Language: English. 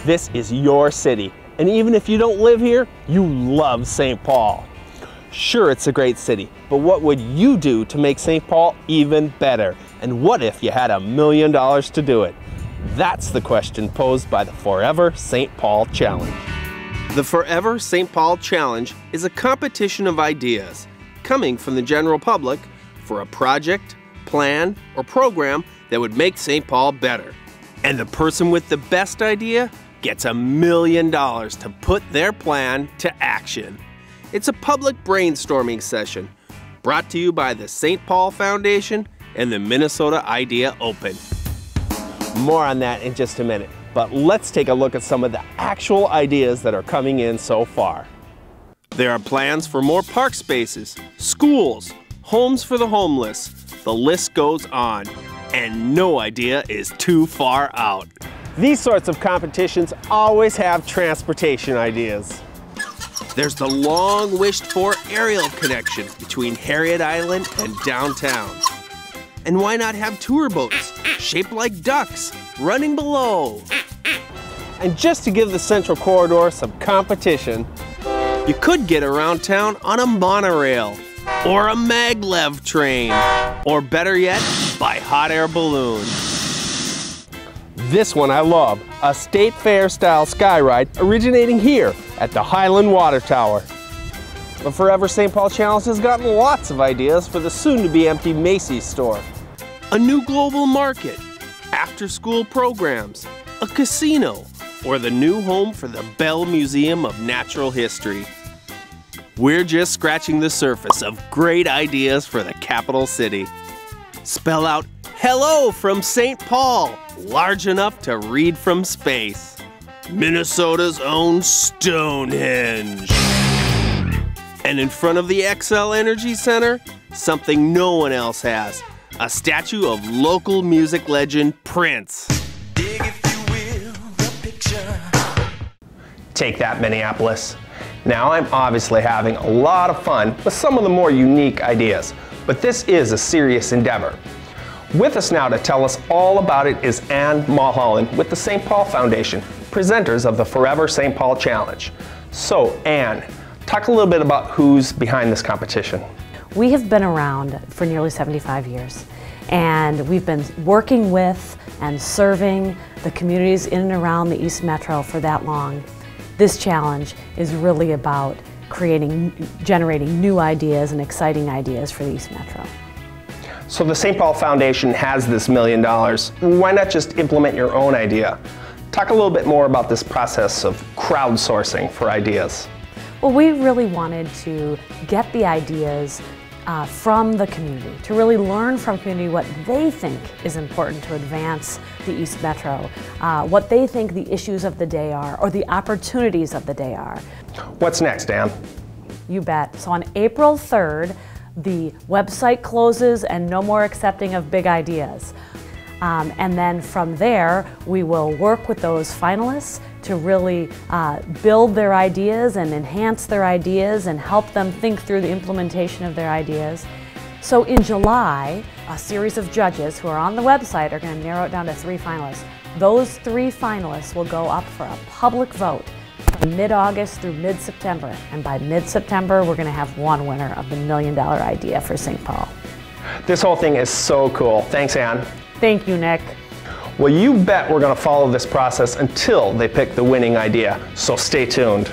This is your city, and even if you don't live here, you love St. Paul. Sure, it's a great city, but what would you do to make St. Paul even better? And what if you had $1 million to do it? That's the question posed by the Forever St. Paul Challenge. The Forever St. Paul Challenge is a competition of ideas coming from the general public for a project, plan, or program that would make St. Paul better. And the person with the best idea gets $1 million to put their plan to action. It's a public brainstorming session brought to you by the St. Paul Foundation and the Minnesota Idea Open. More on that in just a minute, but let's take a look at some of the actual ideas that are coming in so far. There are plans for more park spaces, schools, homes for the homeless. The list goes on, and no idea is too far out. These sorts of competitions always have transportation ideas. There's the long wished for aerial connection between Harriet Island and downtown. And why not have tour boats shaped like ducks running below? And just to give the Central Corridor some competition, you could get around town on a monorail or a maglev train, or better yet, by hot air balloon. This one I love, a State Fair style sky ride originating here at the Highland Water Tower. The Forever St. Paul Challenge has gotten lots of ideas for the soon-to-be empty Macy's store. A new global market, after-school programs, a casino, or the new home for the Bell Museum of Natural History. We're just scratching the surface of great ideas for the capital city. Spell out hello from St. Paul, large enough to read from space. Minnesota's own Stonehenge. And in front of the Xcel Energy Center, something no one else has, a statue of local music legend Prince. Dig, if you will, the picture. Take that, Minneapolis. Now I'm obviously having a lot of fun with some of the more unique ideas, but this is a serious endeavor. With us now to tell us all about it is Ann Mulholland with the St. Paul Foundation, presenters of the Forever St. Paul Challenge. So Ann, talk a little bit about who's behind this competition. We have been around for nearly 75 years, and we've been working with and serving the communities in and around the East Metro for that long. This challenge is really about generating new ideas and exciting ideas for the East Metro. So the St. Paul Foundation has this $1 million. Why not just implement your own idea? Talk a little bit more about this process of crowdsourcing for ideas. Well, we really wanted to get the ideas from the community, to really learn from community what they think is important to advance the East Metro, what they think the issues of the day are, or the opportunities of the day are. What's next, Ann? You bet. So on April 3rd, the website closes and no more accepting of big ideas. And then from there, we will work with those finalists to really build their ideas and enhance their ideas and help them think through the implementation of their ideas. So in July, a series of judges who are on the website are going to narrow it down to 3 finalists. Those 3 finalists will go up for a public vote from mid-August through mid-September. And by mid-September, we're going to have one winner of the $1 million idea for St. Paul. This whole thing is so cool. Thanks, Ann. Thank you, Nick. Well, you bet we're going to follow this process until they pick the winning idea, so stay tuned.